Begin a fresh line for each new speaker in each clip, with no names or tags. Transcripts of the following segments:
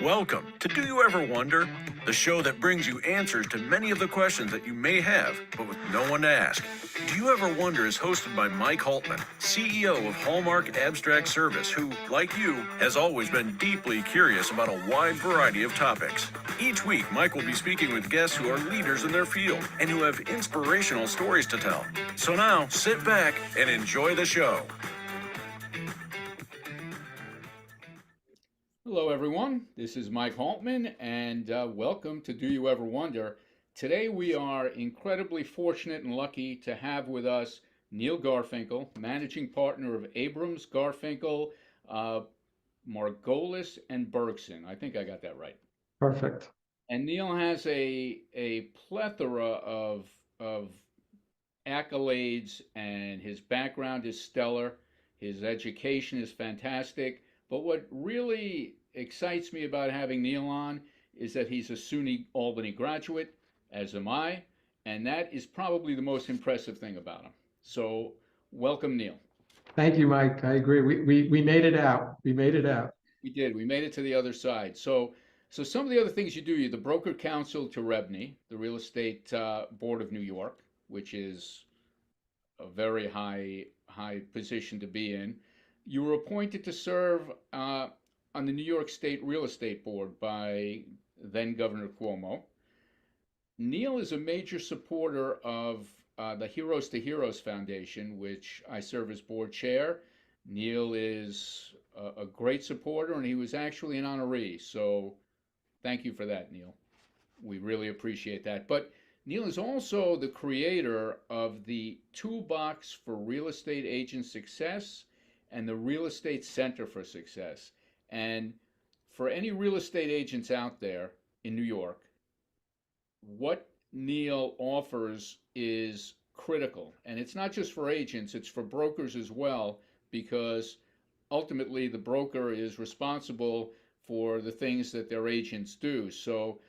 Welcome to Do You Ever Wonder? The show that brings you answers to many of the questions that you may have, but with no one to ask. Do You Ever Wonder is hosted by Mike Haltman, CEO of Hallmark Abstract Service, who, like you, has always been deeply curious about a wide variety of topics. Each week, Mike will be speaking with guests who are leaders in their field and who have inspirational stories to tell. So now, sit back and enjoy the show.
Hello, everyone. This is Mike Haltman, and welcome to Do You Ever Wonder? Today, we are incredibly fortunate and lucky to have with us Neil Garfinkel, managing partner of Abrams, Garfinkel, uh, Margolis, and Bergson. I think I got that right.
Perfect.
And Neil has a plethora of accolades, and his background is stellar. His education is fantastic. But what really excites me about having Neil on is that he's a SUNY Albany graduate, as am I, and that is probably the most impressive thing about him. So, welcome, Neil.
Thank you, Mike. I agree. We made it out. We made it out.
We did. We made it to the other side. So some of the other things you do, you're the broker counsel to REBNY, the Real Estate Board of New York, which is a very high position to be in. You were appointed to serve on the New York State Real Estate Board by then Governor Cuomo. Neil is a major supporter of the Heroes to Heroes Foundation, which I serve as board chair. Neil is a great supporter, and he was actually an honoree. So thank you for that, Neil. We really appreciate that. But Neil is also the creator of the Toolbox for Real Estate Agent Success and the Real Estate Center for Success. And for any real estate agents out there in New York, what Neil offers is critical. And it's not just for agents, it's for brokers as well, because ultimately the broker is responsible for the things that their agents do. So,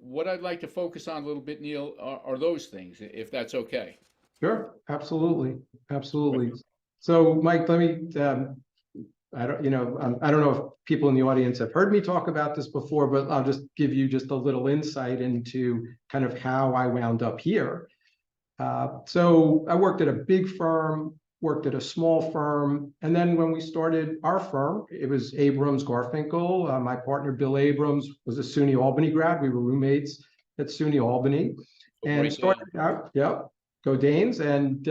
what I'd like to focus on a little bit, Neil, are those things, if that's okay.
Sure. Absolutely. Absolutely. So, Mike, let me, I don't know if people in the audience have heard me talk about this before, but I'll just give you just a little insight into kind of how I wound up here. So I worked at a big firm, worked at a small firm, and then when we started our firm, it was Abrams Garfinkel. My partner Bill Abrams was a SUNY Albany grad. We were roommates at SUNY Albany, and started out, yep, go Danes, and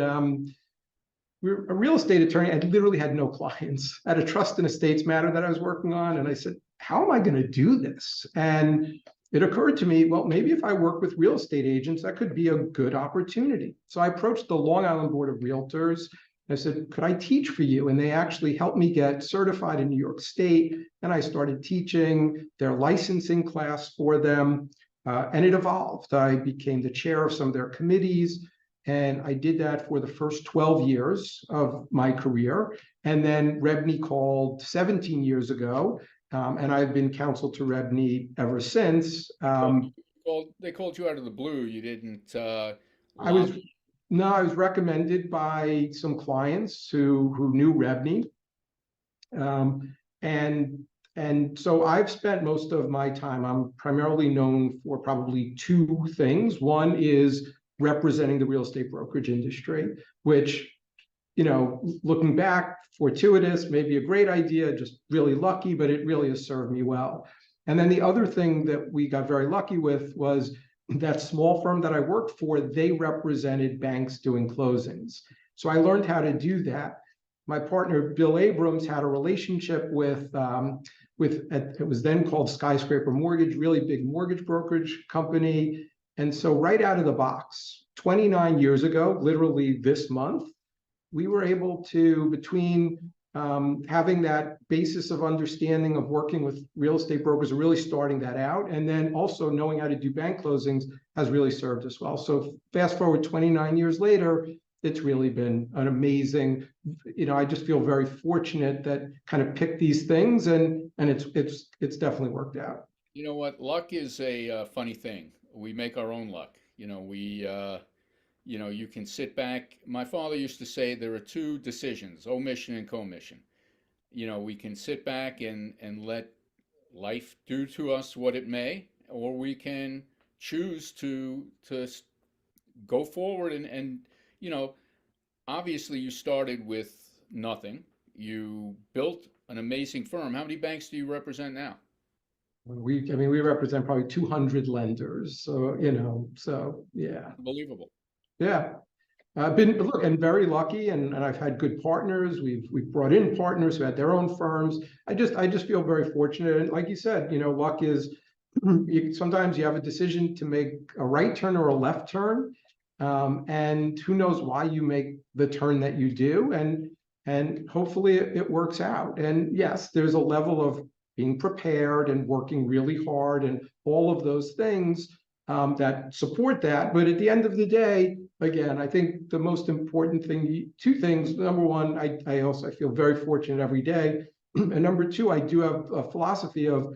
we were a real estate attorney. I literally had no clients. I had a trust and estates matter that I was working on, and I said, "How am I going to do this?" And it occurred to me, well, maybe if I work with real estate agents, that could be a good opportunity. So I approached the Long Island Board of Realtors. I said, could I teach for you? And they actually helped me get certified in New York State. And I started teaching their licensing class for them. And it evolved. I became the chair of some of their committees. And I did that for the first 12 years of my career. And then REBNY called 17 years ago. And I've been counsel to REBNY ever since.
They called you out of the blue. You didn't.
I was recommended by some clients who knew REBNY, and so I've spent most of my time. I'm primarily known for probably two things. One is representing the real estate brokerage industry, which, looking back, fortuitous, maybe a great idea, just really lucky, but it really has served me well. And then the other thing that we got very lucky with was that small firm that I worked for, they represented banks doing closings. So I learned how to do that. My partner, Bill Abrams, had a relationship with it was then called Skyscraper Mortgage, really big mortgage brokerage company. And so right out of the box, 29 years ago, literally this month, we were able to, between having that basis of understanding of working with real estate brokers, really starting that out, and then also knowing how to do bank closings has really served us well. So fast forward 29 years later, it's really been an amazing, I just feel very fortunate that kind of picked these things, and it's definitely worked out.
You know what? Luck is a funny thing. We make our own luck. You can sit back. My father used to say there are two decisions, omission and commission. We can sit back and let life do to us what it may, or we can choose to go forward and you know, obviously you started with nothing. You built an amazing firm. How many banks do you represent now?
I mean, we represent probably 200 lenders. So, so yeah,
Unbelievable.
yeah. I've been, look, and very lucky, and I've had good partners. We've brought in partners who had their own firms. I just feel very fortunate. And like you said, luck is sometimes you have a decision to make a right turn or a left turn, and who knows why you make the turn that you do, and hopefully it works out. And yes, there's a level of being prepared and working really hard and all of those things that support that. But at the end of the day, again, I think the most important thing, two things. Number one, I feel very fortunate every day. And number two, I do have a philosophy of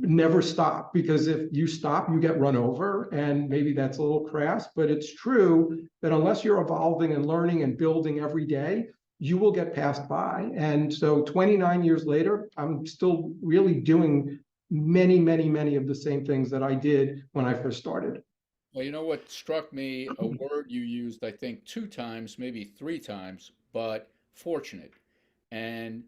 never stop, because if you stop, you get run over. And maybe that's a little crass, but it's true that unless you're evolving and learning and building every day, you will get passed by. And so 29 years later, I'm still really doing many, many, many of the same things that I did when I first started.
Well, you know what struck me, a word you used, I think, two times, maybe three times, but fortunate. And,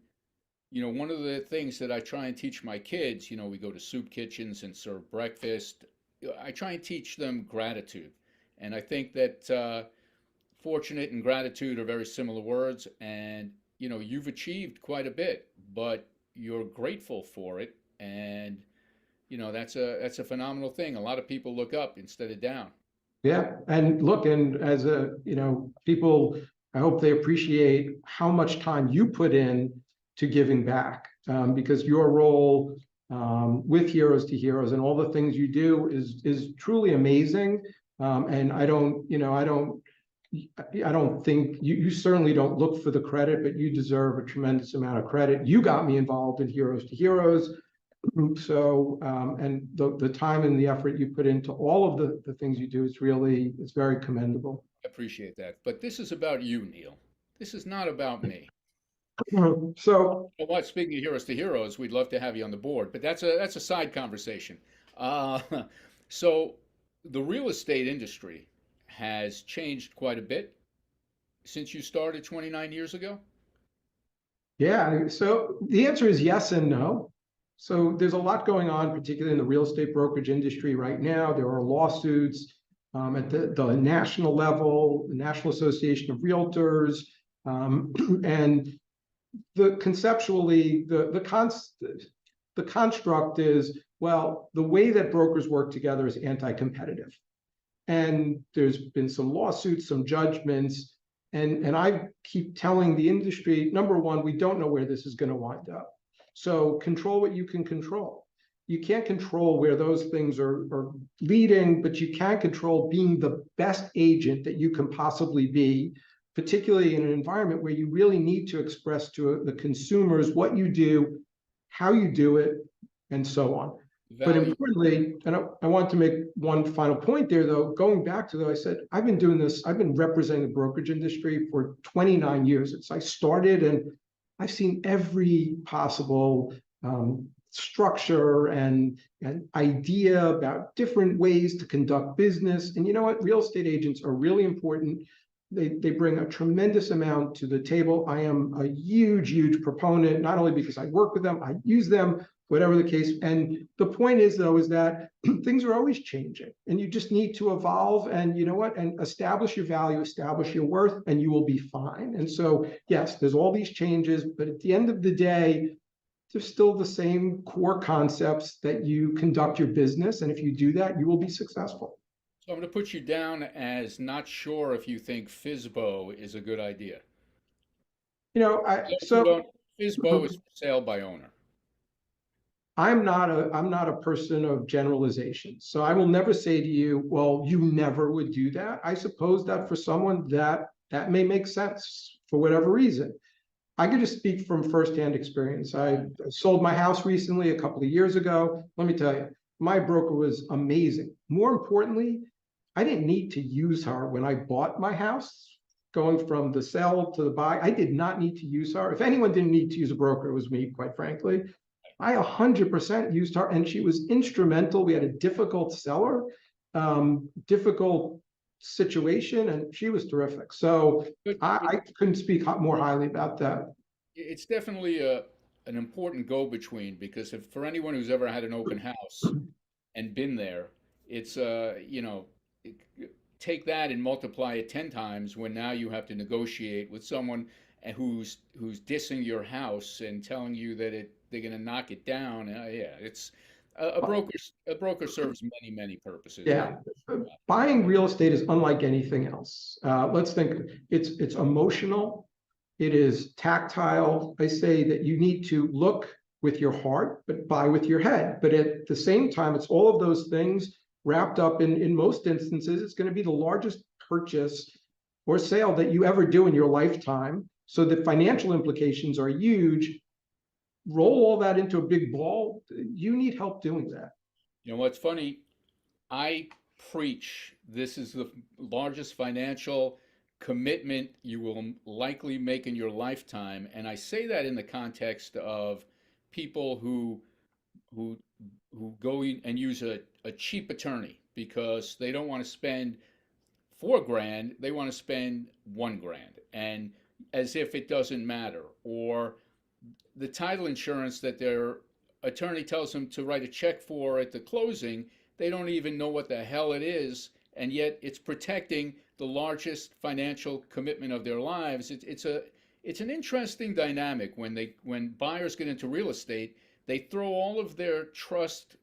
one of the things that I try and teach my kids, we go to soup kitchens and serve breakfast. I try and teach them gratitude. And I think that fortunate and gratitude are very similar words. And, you've achieved quite a bit, but you're grateful for it. And, that's a phenomenal thing. A lot of people look up instead of down.
Yeah, and look, and as people, I hope they appreciate how much time you put in to giving back, because your role with Heroes to Heroes and all the things you do is truly amazing. And I don't think you certainly don't look for the credit, but you deserve a tremendous amount of credit. You got me involved in Heroes to Heroes. So, and the time and the effort you put into all of the things you do, it's very commendable.
I appreciate that. But this is about you, Neil. This is not about me.
So,
Well, what, speaking of Heroes to Heroes, we'd love to have you on the board, but that's a side conversation. Uh, so the real estate industry has changed quite a bit since you started 29 years ago.
yeah, so the answer is yes and no. So there's a lot going on, particularly in the real estate brokerage industry right now. There are lawsuits at the national level, the National Association of Realtors, and the construct is, well, the way that brokers work together is anti-competitive. And there's been some lawsuits, some judgments, and I keep telling the industry, number one, we don't know where this is going to wind up. So control what you can control. You can't control where those things are leading, but you can control being the best agent that you can possibly be, particularly in an environment where you really need to express to the consumers what you do, how you do it, and so on. But
Value.
importantly, and I want to make one final point there, though, going back to, though, I said, I've been representing the brokerage industry for 29 years. I started, and I've seen every possible structure and idea about different ways to conduct business. And you know what? Real estate agents are really important. They bring a tremendous amount to the table. I am a huge, huge proponent, not only because I work with them, I use them, whatever the case. And the point is, though, is that things are always changing, and you just need to evolve, and you know what, and establish your value, establish your worth, and you will be fine. And so, yes, there's all these changes, but at the end of the day, there's still the same core concepts that you conduct your business. And if you do that, you will be successful.
So I'm going to put you down as not sure if you think FISBO is a good idea.
You know,
Those who don't, FISBO is for sale by owner.
I'm not a person of generalization. So I will never say to you, well, you never would do that. I suppose that for someone that may make sense for whatever reason. I could just speak from firsthand experience. I sold my house recently a couple of years ago. Let me tell you, my broker was amazing. More importantly, I didn't need to use her when I bought my house. Going from the sell to the buy, I did not need to use her. If anyone didn't need to use a broker, it was me, quite frankly. I 100% used her, and she was instrumental. We had a difficult seller, difficult situation, and she was terrific. So
But
I couldn't speak more highly about that.
it's definitely an important go-between, because if for anyone who's ever had an open house and been there, it's it- take that and multiply it 10 times when now you have to negotiate with someone who's dissing your house and telling you that they're going to knock it down. Yeah, it's a broker serves many purposes. No
Yeah,
question about
buying real estate is unlike anything else. Let's think, it's emotional, it is tactile. I say that you need to look with your heart, but buy with your head. But at the same time, it's all of those things wrapped up in most instances, it's going to be the largest purchase or sale that you ever do in your lifetime. So the financial implications are huge. Roll all that into a big ball. You need help doing that.
You know what's funny? I preach this is the largest financial commitment you will likely make in your lifetime, and I say that in the context of people who who go in and use a cheap attorney because they don't want to spend 4 grand, they want to spend 1 grand, and as if it doesn't matter, or the title insurance that their attorney tells them to write a check for at the closing, they don't even know what the hell it is, and yet it's protecting the largest financial commitment of their lives. It's an interesting dynamic when buyers get into real estate, they throw all of their trust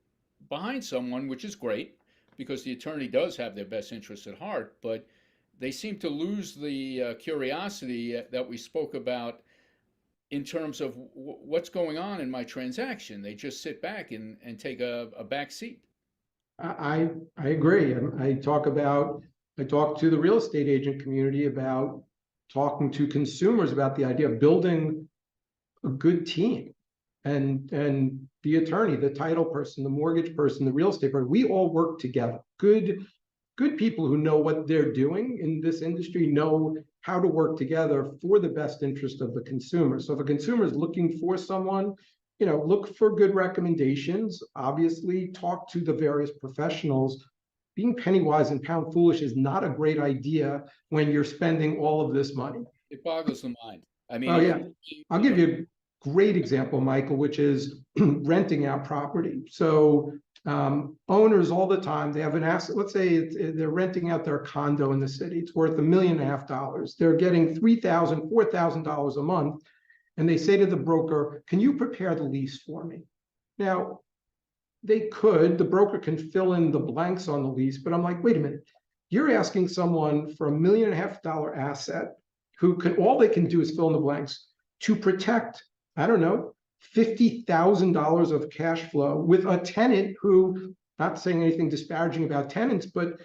behind someone, which is great because the attorney does have their best interests at heart, but they seem to lose the curiosity that we spoke about in terms of what's going on in my transaction. They just sit back and take a back seat.
I agree. I talk to the real estate agent community about talking to consumers about the idea of building a good team, and the attorney, the title person, the mortgage person, the real estate person, we all work together. Good people who know what they're doing in this industry know how to work together for the best interest of the consumer. So if a consumer is looking for someone, look for good recommendations. Obviously, talk to the various professionals. Being penny wise and pound foolish is not a great idea when you're spending all of this money.
It boggles the mind. I mean,
Oh, yeah. I'll give you a great example, Michael, which is renting out property. So owners all the time, they have an asset. Let's say they're renting out their condo in the city. It's worth $1.5 million. They're getting $3,000, $4,000 a month. And they say to the broker, can you prepare the lease for me? Now, the broker can fill in the blanks on the lease, but I'm like, wait a minute, you're asking someone for $1.5 million asset all they can do is fill in the blanks to protect, I don't know, $50,000 of cash flow with a tenant who, not saying anything disparaging about tenants, but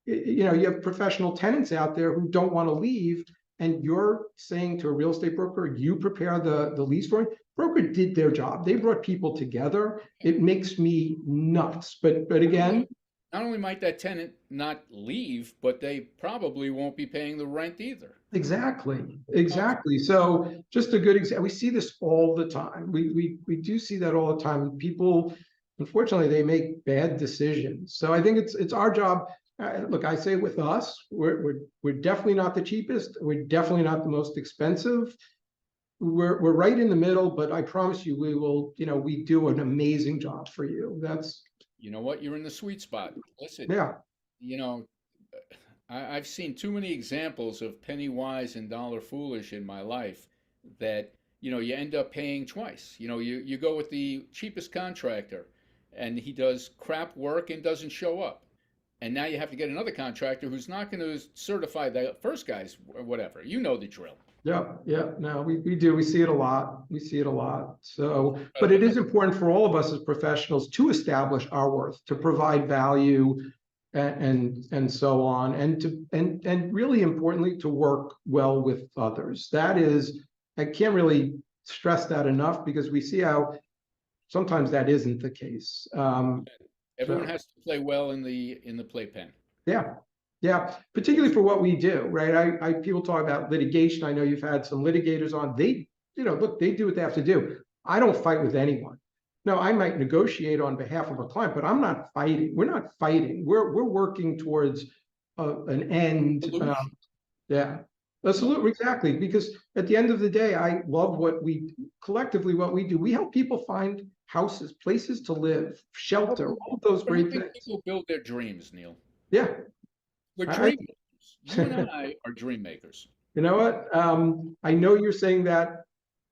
you have professional tenants out there who don't want to leave, and you're saying to a real estate broker, you prepare the lease for me. Broker did their job. They brought people together. It makes me nuts. But again,
not only might that tenant not leave, but they probably won't be paying the rent either.
exactly. So just a good example. We see this all the time. We do see that all the time. People, unfortunately, they make bad decisions. So I think it's our job. Look, I say with us, we're definitely not the cheapest. We're definitely not the most expensive. We're right in the middle, but I promise you, we will. We do an amazing job for you.
You know what? You're in the sweet spot. Listen,
Yeah,
you know, I've seen too many examples of penny wise and dollar foolish in my life that, you end up paying twice. You go with the cheapest contractor and he does crap work and doesn't show up. And now you have to get another contractor who's not going to certify the first guy's whatever. You know the drill.
yeah. No, we do. We see it a lot. So, but it is important for all of us as professionals to establish our worth, to provide value, and so on, and really importantly, to work well with others. I can't really stress that enough, because we see how sometimes that isn't the case.
Everyone
So
has to play well in the playpen.
yeah, yeah, particularly for what we do, right? People talk about litigation. I know you've had some litigators on. Look, they do what they have to do. I don't fight with anyone. Now, I might negotiate on behalf of a client, but I'm not fighting. We're not fighting. We're working towards an end.
Solution.
Yeah, absolutely, exactly. Because at the end of the day, I love what we collectively what we do. We help people find houses, places to live, shelter, all of those
We're
great
helping
things.
people build their dreams, Neil.
Yeah,
We're
I,
dream makers. You and I are dream makers.
you know what? I know you're saying that,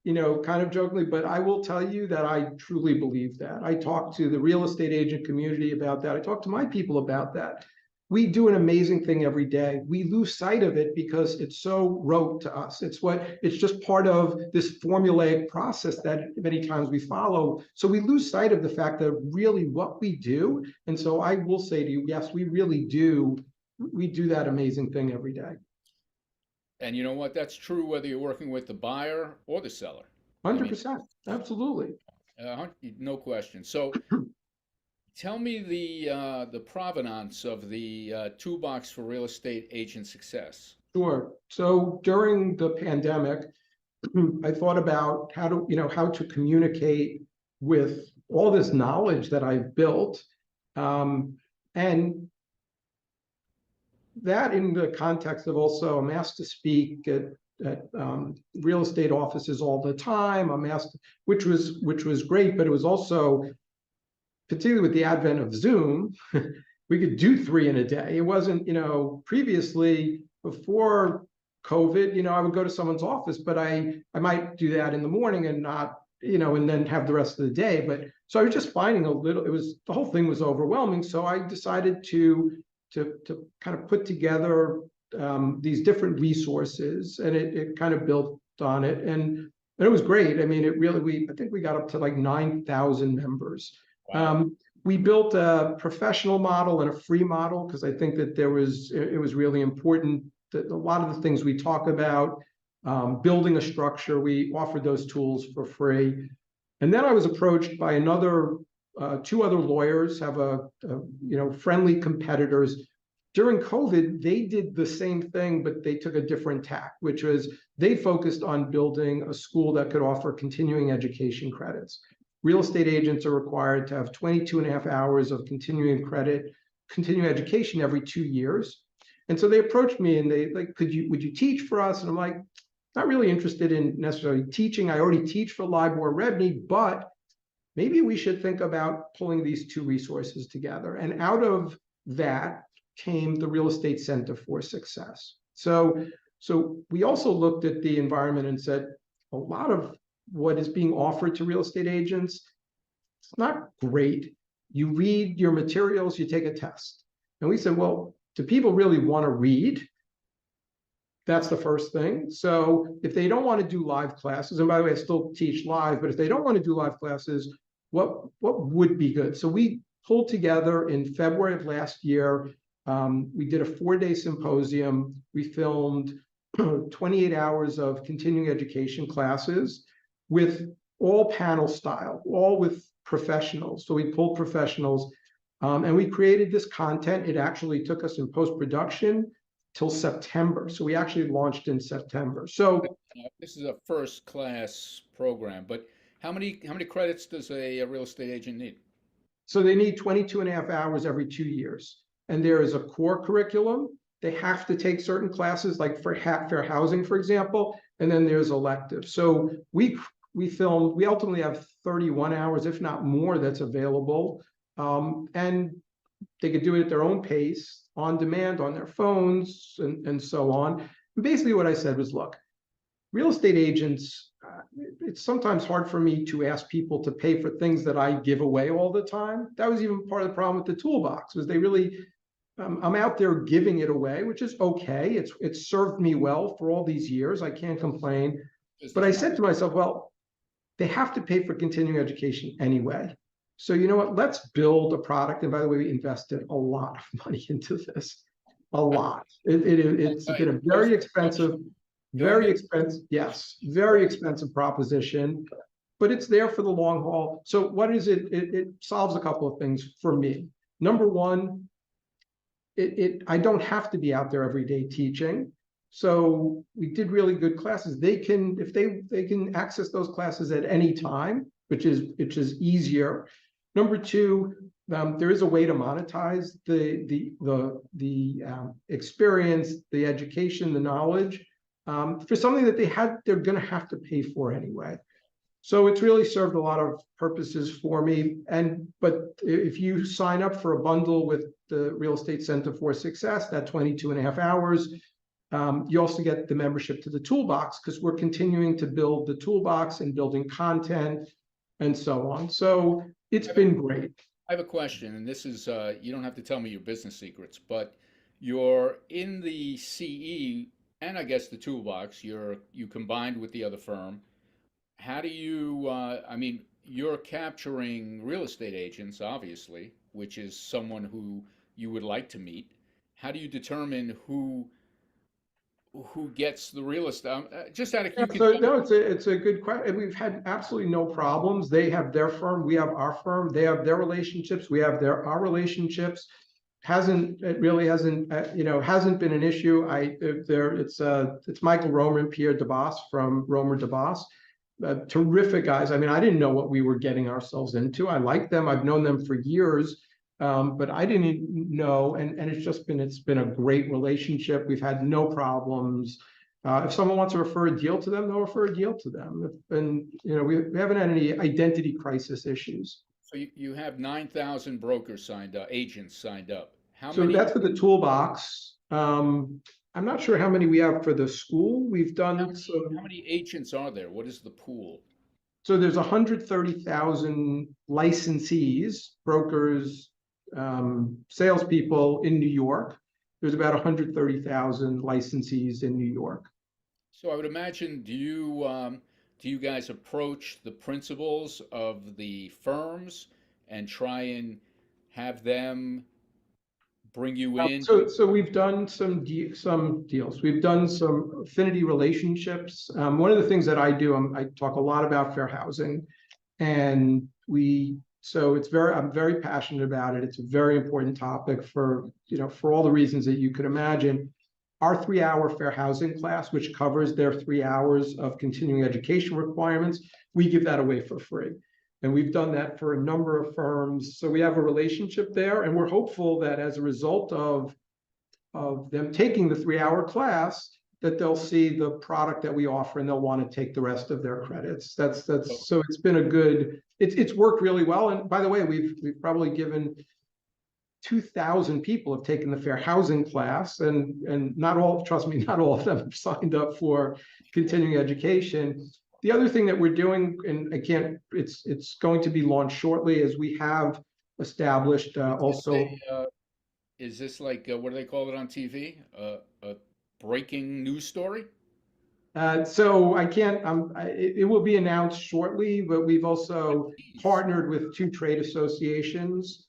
kind of jokingly, but I will tell you that I truly believe that. I talk to the real estate agent community about that. I talk to my people about that. We do an amazing thing every day. We lose sight of it because it's so rote to us. It's just part of this formulaic process that many times we follow. So we lose sight of the fact that really what we do. And so I will say to you, yes, we really do. We do that amazing thing every day.
And you know what? That's true whether you're working with the buyer or the seller. I mean,
100%. Absolutely.
no question. So tell me the provenance of the toolbox for real estate agent success.
Sure. So during the pandemic, I thought about how to communicate with all this knowledge that I've built. And that in the context of also I'm asked to speak at real estate offices all the time. I'm asked, which was great, but it was also, particularly with the advent of Zoom, we could do 3 in a day. It wasn't, previously before COVID, I would go to someone's office, but I might do that in the morning and not, and then have the rest of the day. But so I was just finding the whole thing was overwhelming. So I decided to kind of put together these different resources, and it kind of built on it. And it was great. I mean, I think we got up to like 9,000 members.
Wow.
We built a professional model and a free model because I think that it was really important that a lot of the things we talk about, building a structure, we offered those tools for free. And then I was approached by two other lawyers, have friendly competitors. During COVID, they did the same thing, but they took a different tack, which was they focused on building a school that could offer continuing education credits. Real estate agents are required to have 22 and a half hours of continuing education every 2 years. And so they approached me and they like, would you teach for us? And I'm like, not really interested in necessarily teaching. I already teach for LIBOR REBNY, but maybe we should think about pulling these two resources together. And out of that came the Real Estate Center for Success. So we also looked at the environment and said, a lot of what is being offered to real estate agents, it's not great. You read your materials, you take a test. And we said, well, do people really want to read? That's the first thing. So if they don't want to do live classes, and by the way, I still teach live, but if they don't want to do live classes, what would be good? So we pulled together in February of last year. We did a 4-day symposium. We filmed 28 hours of continuing education classes with all panel style, all with professionals. So we pulled professionals and we created this content. It actually took us in post-production till September. So we actually launched in September. So
this is a first class program, but how many credits does a real estate agent need?
So they need 22 and a half hours every 2 years. And there is a core curriculum. They have to take certain classes, like for fair housing, for example, and then there's electives. So we ultimately have 31 hours, if not more, that's available. And they could do it at their own pace, on demand, on their phones, and so on. And basically what I said was, look, real estate agents, it's sometimes hard for me to ask people to pay for things that I give away all the time. That was even part of the problem with the toolbox, was they really, I'm out there giving it away, which is okay. It's served me well for all these years. I can't complain. But I said to myself, well, they have to pay for continuing education anyway. So you know what? Let's build a product. And by the way, we invested a lot of money into this, a lot. It's been a very expensive, yes, very expensive proposition, but it's there for the long haul. So what is it? It solves a couple of things for me. Number one, I don't have to be out there every day teaching. So we did really good classes. If they can access those classes at any time, which is easier. Number two, there is a way to monetize the experience, the education, the knowledge, for something that they're going to have to pay for anyway. So it's really served a lot of purposes for me. But if you sign up for a bundle with the Real Estate Center for Success, that 22.5 hours, you also get the membership to the Toolbox, because we're continuing to build the Toolbox and building content and so on. So it's been great.
I have a question, and this is, you don't have to tell me your business secrets, but you're in the CE and I guess the Toolbox, you combined with the other firm. How do you, I mean, you're capturing real estate agents, obviously, which is someone who you would like to meet. How do you determine who gets the real estate? Just out of
Yeah,
you can
so
tell me.
no, it's a good question. We've had absolutely no problems. They have their firm, we have our firm. They have their relationships, we have our relationships. It really hasn't, hasn't been an issue. It's Michael Romer and Pierre DeBoss from Romer DeBoss. Terrific guys. I mean, I didn't know what we were getting ourselves into. I like them. I've known them for years, but I didn't know. And it's been a great relationship. We've had no problems. If someone wants to refer a deal to them, they'll refer a deal to them. And we haven't had any identity crisis issues.
So you have 9,000 brokers signed up, agents signed up. How
So
many?
that's for the Toolbox. I'm not sure how many we have for the school. We've
How
done
many,
some.
how many agents are there? What is the pool?
So there's 130,000 licensees, brokers, salespeople in New York. There's about 130,000 licensees in New York.
So I would imagine, do you guys approach the principals of the firms and try and have them bring you in?
So we've done some deals. We've done some affinity relationships. One of the things that I do, I talk a lot about fair housing, and I'm very passionate about it. It's a very important topic for all the reasons that you could imagine. Our 3-hour fair housing class, which covers their 3 hours of continuing education requirements, we give that away for free. And we've done that for a number of firms. So we have a relationship there, and we're hopeful that as a result of them taking the 3-hour class, that they'll see the product that we offer and they'll want to take the rest of their credits. So it's been it's worked really well. And by the way, we've probably given 2,000 people have taken the fair housing class, and trust me, not all of them have signed up for continuing education. The other thing that we're doing, and again, it's going to be launched shortly, is we have established also.
Is this like, what do they call it on TV? A breaking news story?
So I can't. It will be announced shortly, but we've also partnered with 2 trade associations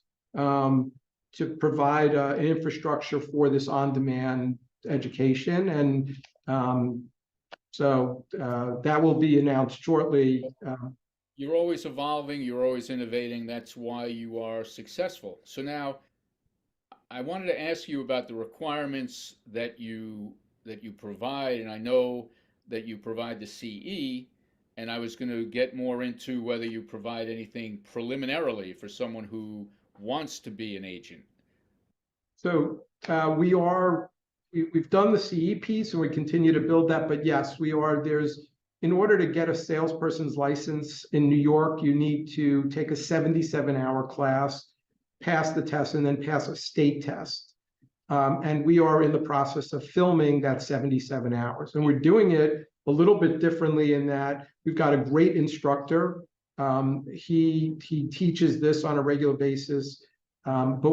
to provide an infrastructure for this on-demand education, and so that will be announced shortly.
You're always evolving, you're always innovating. That's why you are successful. So now I wanted to ask you about the requirements that you provide, and I know that you provide the CE, and I was going to get more into whether you provide anything preliminarily for someone who wants to be an agent.
So we've done the CE piece, and we continue to build that. But yes, in order to get a salesperson's license in New York, you need to take a 77-hour class, pass the test, and then pass a state test. And we are in the process of filming that 77 hours. And we're doing it a little bit differently in that we've got a great instructor. He teaches this on a regular basis, but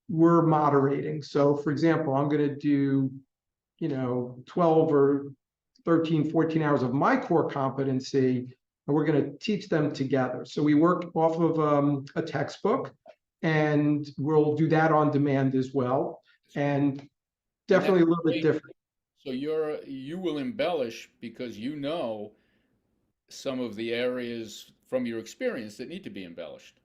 we're moderating. So for example, I'm going to do 12 or 13, 14 hours of my core competency, and we're going to teach them together. So we work off of a textbook, and we'll do that on demand as well, and definitely a little bit different.
So you will embellish because you know some of the areas from your experience that need to be embellished.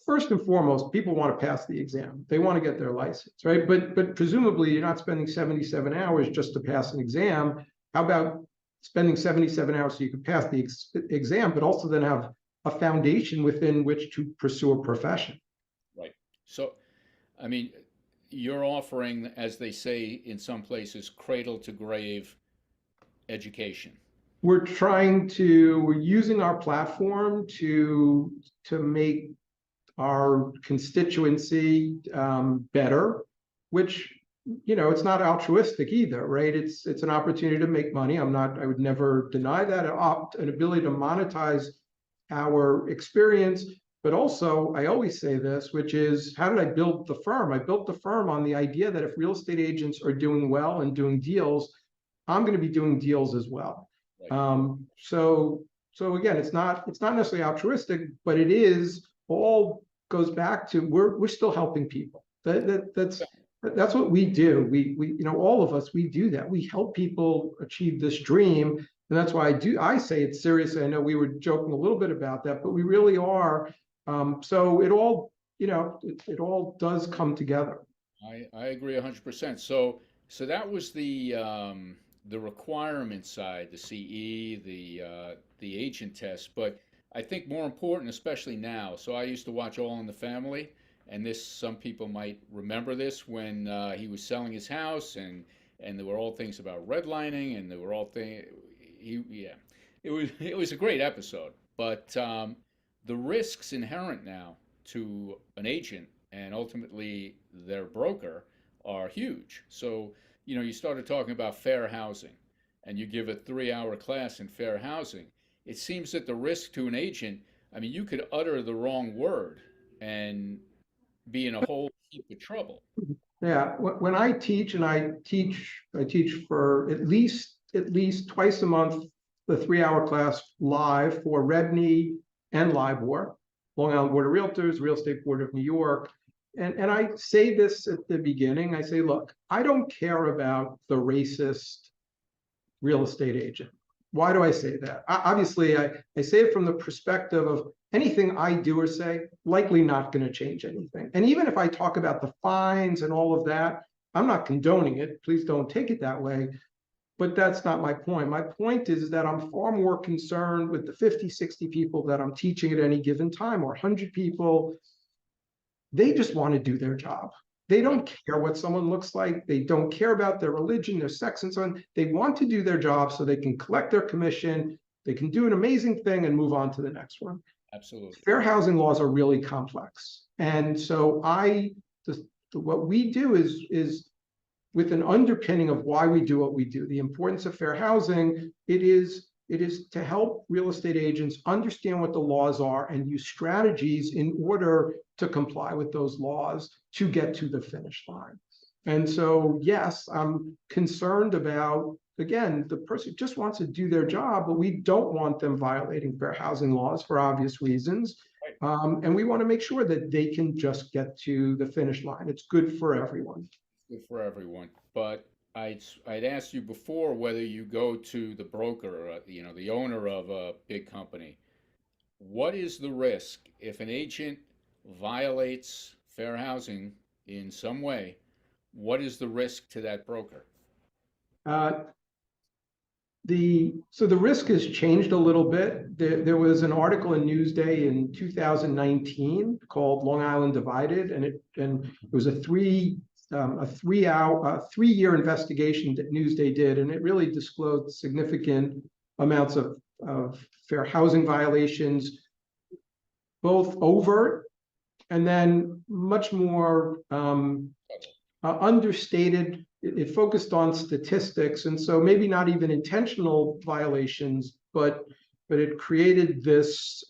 First and foremost, people want to pass the exam. They want to get their license, right? But presumably you're not spending 77 hours just to pass an exam. How about spending 77 hours so you could pass the exam, but also then have a foundation within which to pursue a profession.
Right. So, I mean, you're offering, as they say in some places, cradle to grave education.
We're using our platform to make our constituency better, which, it's not altruistic either, right? It's an opportunity to make money. I would never deny that, an ability to monetize our experience. But also, I always say this, which is, how did I build the firm? I built the firm on the idea that if real estate agents are doing well and doing deals, I'm going to be doing deals as well.
Right.
So again, it's not necessarily altruistic, but it is all goes back to we're still helping people. That's what we do. We all of us, we do that. We help people achieve this dream. And that's why I say it seriously. I know we were joking a little bit about that, but we really are. So it all, it all does come together.
I agree 100%. So that was the requirement side, the CE, the agent test. But I think more important, especially now. So I used to watch All in the Family, and some people might remember this when he was selling his house, and there were all things about redlining, and there were all things. Yeah, it was a great episode. But the risks inherent now to an agent and ultimately their broker are huge. So, you started talking about fair housing, and you give a 3-hour class in fair housing. It seems that the risk to an agent, I mean, you could utter the wrong word and be in a whole heap of trouble.
Yeah, when I teach, and I teach for at least twice a month, the 3-hour class live for REBNY and LIBOR, Long Island Board of Realtors, Real Estate Board of New York. And I say this at the beginning, I say, look, I don't care about the racist real estate agent. Why do I say that? Obviously, I say it from the perspective of anything I do or say, likely not going to change anything. And even if I talk about the fines and all of that, I'm not condoning it. Please don't take it that way. But that's not my point. My point is that I'm far more concerned with the 50, 60 people that I'm teaching at any given time, or 100 people. They just want to do their job. They don't care what someone looks like. They don't care about their religion, their sex, and so on. They want to do their job so they can collect their commission. They can do an amazing thing and move on to the next one.
Absolutely.
Fair housing laws are really complex. And so what we do is with an underpinning of why we do what we do, the importance of fair housing, it is to help real estate agents understand what the laws are and use strategies in order to comply with those laws to get to the finish line. And so, yes, I'm concerned about, again, the person just wants to do their job, but we don't want them violating fair housing laws for obvious reasons. And we want to make sure that they can just get to the finish line. It's good for everyone.
Good for everyone. But I'd asked you before whether you go to the broker, or, the owner of a big company. What is the risk if an agent violates fair housing in some way? What is the risk to that broker?
So the risk has changed a little bit. There was an article in Newsday in 2019 called Long Island Divided, and it was a 3-year investigation that Newsday did, and it really disclosed significant amounts of fair housing violations, both overt and then much more understated. It focused on statistics, and so maybe not even intentional violations, but it created this.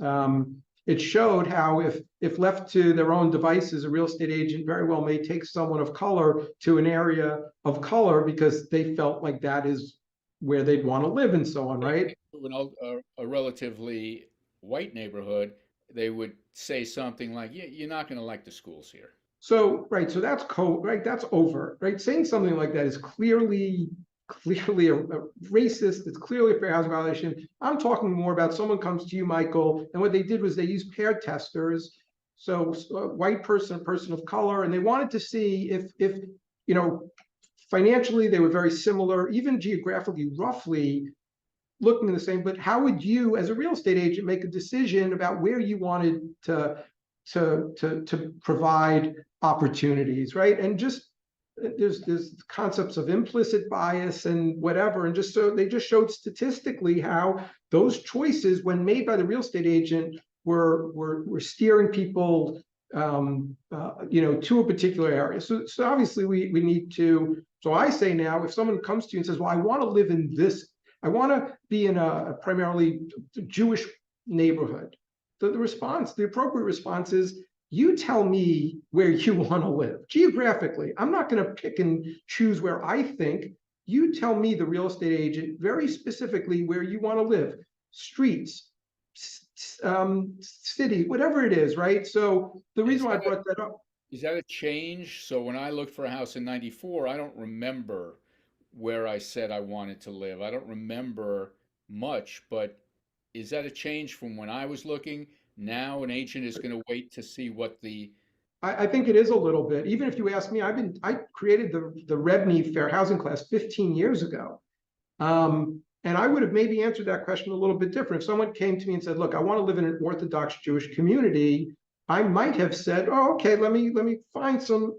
It showed how if left to their own devices, a real estate agent very well may take someone of color to an area of color because they felt like that is where they'd want to live and so on, right?
In a relatively white neighborhood, they would say something like, "Yeah, you're not going to like the schools here."
So, right, so that's right, that's overt, right? Saying something like that is clearly a racist, it's clearly a fair housing violation. I'm talking more about someone comes to you, Michael, and what they did was they used paired testers. So a white person, a person of color, and they wanted to see if financially they were very similar, even geographically, roughly, looking the same, but how would you, as a real estate agent, make a decision about where you wanted to provide opportunities, right? And just there's concepts of implicit bias and whatever, and just so they just showed statistically how those choices, when made by the real estate agent, were steering people to a particular area. So obviously we need to. So I say now, if someone comes to you and says, "Well, I want to live in this, I want to be in a primarily Jewish neighborhood," the appropriate response is, you tell me where you want to live geographically. I'm not going to pick and choose where I think. You tell me, the real estate agent, very specifically where you want to live, streets, city, whatever it is, right? So the reason why I brought that up.
Is that a change? So when I looked for a house in 94, I don't remember where I said I wanted to live. I don't remember much, but is that a change from when I was looking? Now an agent is going to wait to see what the,
I think it is a little bit. Even if you ask me, I created the REBNY fair housing class 15 years ago. And I would have maybe answered that question a little bit different. If someone came to me and said, "Look, I want to live in an Orthodox Jewish community," I might have said, "Oh, okay, let me find some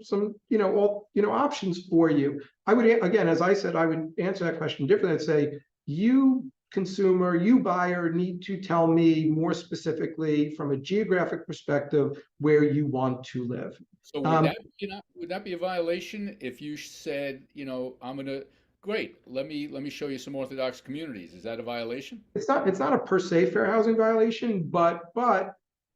options for you." I would, again, as I said, I would answer that question differently. I'd say, you consumer, you buyer, need to tell me more specifically from a geographic perspective where you want to live.
so would
Um,
that, would that be a violation if you said, I'm gonna, great, let me show you some Orthodox communities. Is that a violation?
it's not a per se fair housing violation, but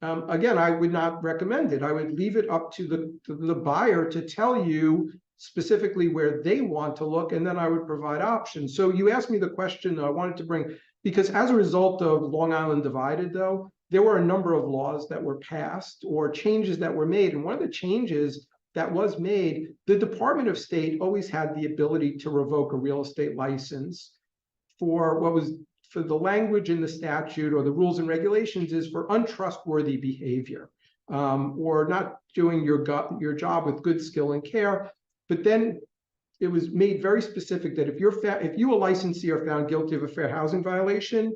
again, I would not recommend it. I would leave it up to the buyer to tell you specifically where they want to look, and then I would provide options. So you asked me the question I wanted to bring, because as a result of Long Island Divided, though, there were a number of laws that were passed or changes that were made. And one of the changes that was made, the Department of State always had the ability to revoke a real estate license for what was, for the language in the statute or the rules and regulations, is for untrustworthy behavior, or not doing your job with good skill and care. But then it was made very specific that if you, a licensee, are found guilty of a fair housing violation,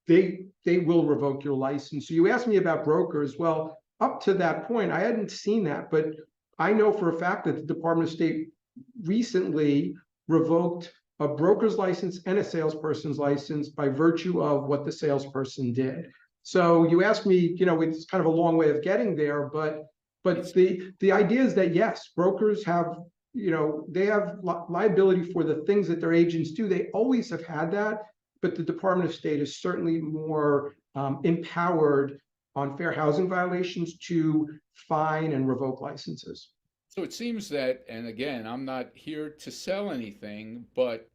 they will revoke your license. So you asked me about brokers. Well, up to that point, I hadn't seen that, but I know for a fact that the Department of State recently revoked a broker's license and a salesperson's license by virtue of what the salesperson did. So you asked me, it's kind of a long way of getting there, but the idea is that yes, brokers have, they have liability for the things that their agents do. They always have had that, but the Department of State is certainly more empowered on fair housing violations to fine and revoke licenses.
So it seems that, and again, I'm not here to sell anything, but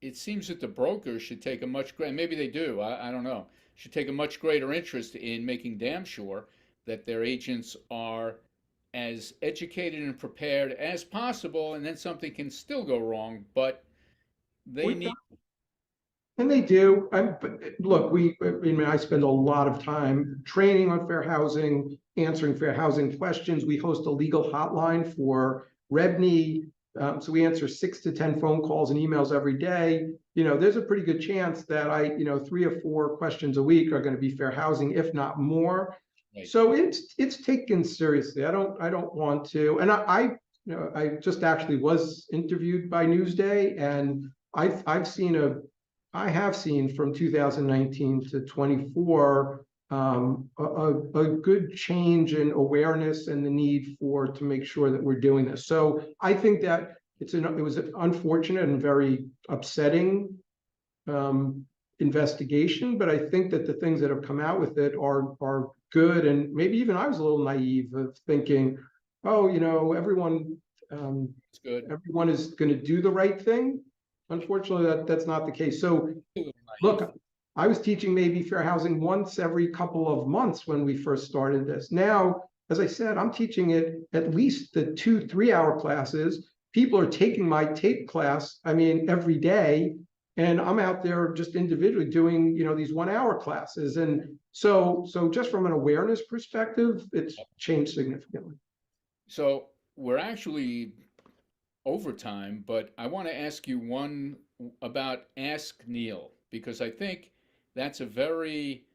it seems that the brokers should take a much greater, maybe they do, I don't know, should take a much greater interest in making damn sure that their agents are as educated and prepared as possible, and then something can still go wrong, but they
We,
need,
and they do. But look, I spend a lot of time training on fair housing, answering fair housing questions. We host a legal hotline for REBNY. So we answer 6 to 10 phone calls and emails every day. There's a pretty good chance that 3 or 4 questions a week are going to be fair housing, if not more.
right.
So it's taken seriously. I don't want to. And I just actually was interviewed by Newsday, and I have seen from 2019 to 24 a good change in awareness and the need to make sure that we're doing this. So I think that it was an unfortunate and very upsetting investigation, but I think that the things that have come out with it are good. And maybe even I was a little naive of thinking, oh,
It's good.
everyone is going to do the right thing. Unfortunately, that's not the case. So look, I was teaching maybe fair housing once every couple of months when we first started this. Now, as I said, I'm teaching it at least the 2 3 hour classes. People are taking my tape class, every day, and I'm out there just individually doing, these 1 hour classes. And so just from an awareness perspective, it's changed significantly.
So we're actually over time, but I want to ask you one about Ask Neil. because I think that's a very,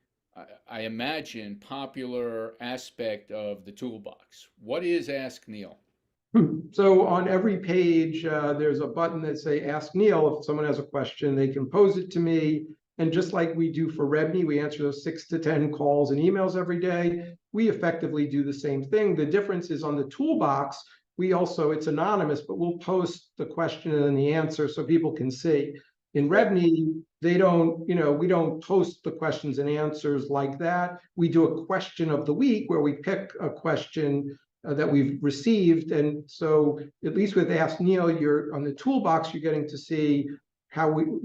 I imagine, popular aspect of the toolbox. What is Ask Neil?
So on every page, there's a button that say Ask Neil. If someone has a question, they can pose it to me. And just like we do for Rebney, we answer those 6 to 10 calls and emails every day. We effectively do the same thing. The difference is on the toolbox, it's anonymous, but we'll post the question and the answer so people can see. In Rebney, we don't post the questions and answers like that. We do a question of the week where we pick a question that we've received. And so at least with Ask Neil, you're on the toolbox, you're getting to see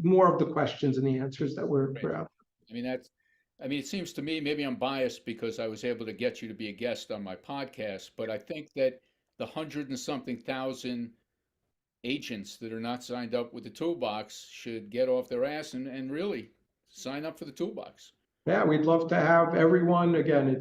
more of the questions and the answers that we're out.
I mean, it seems to me, maybe I'm biased because I was able to get you to be a guest on my podcast, but I think that the 100 and something thousand agents that are not signed up with the toolbox should get off their ass and really sign up for the toolbox.
Yeah, we'd love to have everyone. Again,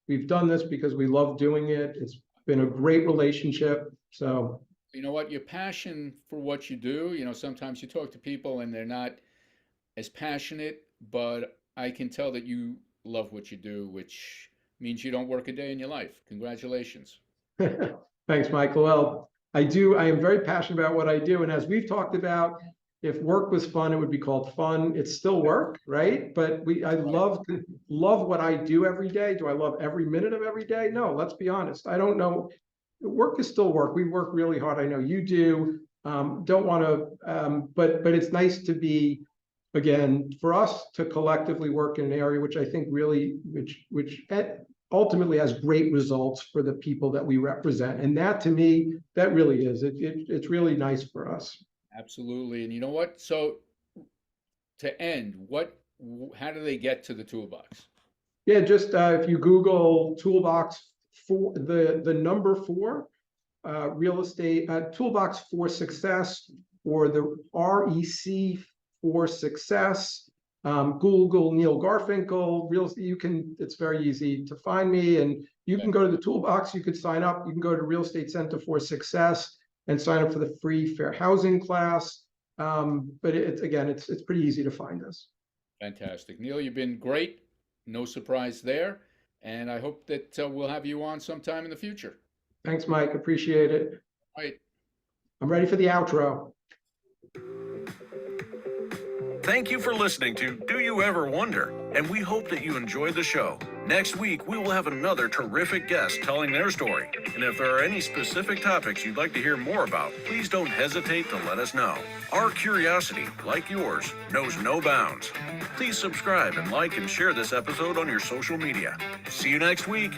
we've done this because we love doing it. It's been a great relationship. So,
you know what, your passion for what you do, sometimes you talk to people and they're not as passionate, but I can tell that you love what you do, which means you don't work a day in your life. Congratulations.
Thanks, Michael. Well, I am very passionate about what I do. And as we've talked about, if work was fun, it would be called fun. It's still work, right? But I love what I do every day. Do I love every minute of every day? No, let's be honest. I don't know. Work is still work. We work really hard. I know you do. Don't want to, but it's nice to be, again, for us to collectively work in an area which I think really, which ultimately has great results for the people that we represent. And that, to me, that really is. It's really nice for us.
Absolutely. And you know what? So to end, how do they get to the toolbox?
Yeah, just if you Google toolbox for the number 4, real estate, toolbox for success, or the REC for success, Google Neil Garfinkel, it's very easy to find me, and you can go to the toolbox, you could sign up, you can go to Real Estate Center for Success and sign up for the free fair housing class. But it's pretty easy to find us.
Fantastic. Neil, you've been great. No surprise there. And I hope that we'll have you on sometime in the future.
Thanks, Mike. Appreciate it.
All right.
I'm ready for the outro.
Thank you for listening to Do You Ever Wonder? And we hope that you enjoyed the show. Next week, we will have another terrific guest telling their story. And if there are any specific topics you'd like to hear more about, please don't hesitate to let us know. Our curiosity, like yours, knows no bounds. Please subscribe and like and share this episode on your social media. See you next week.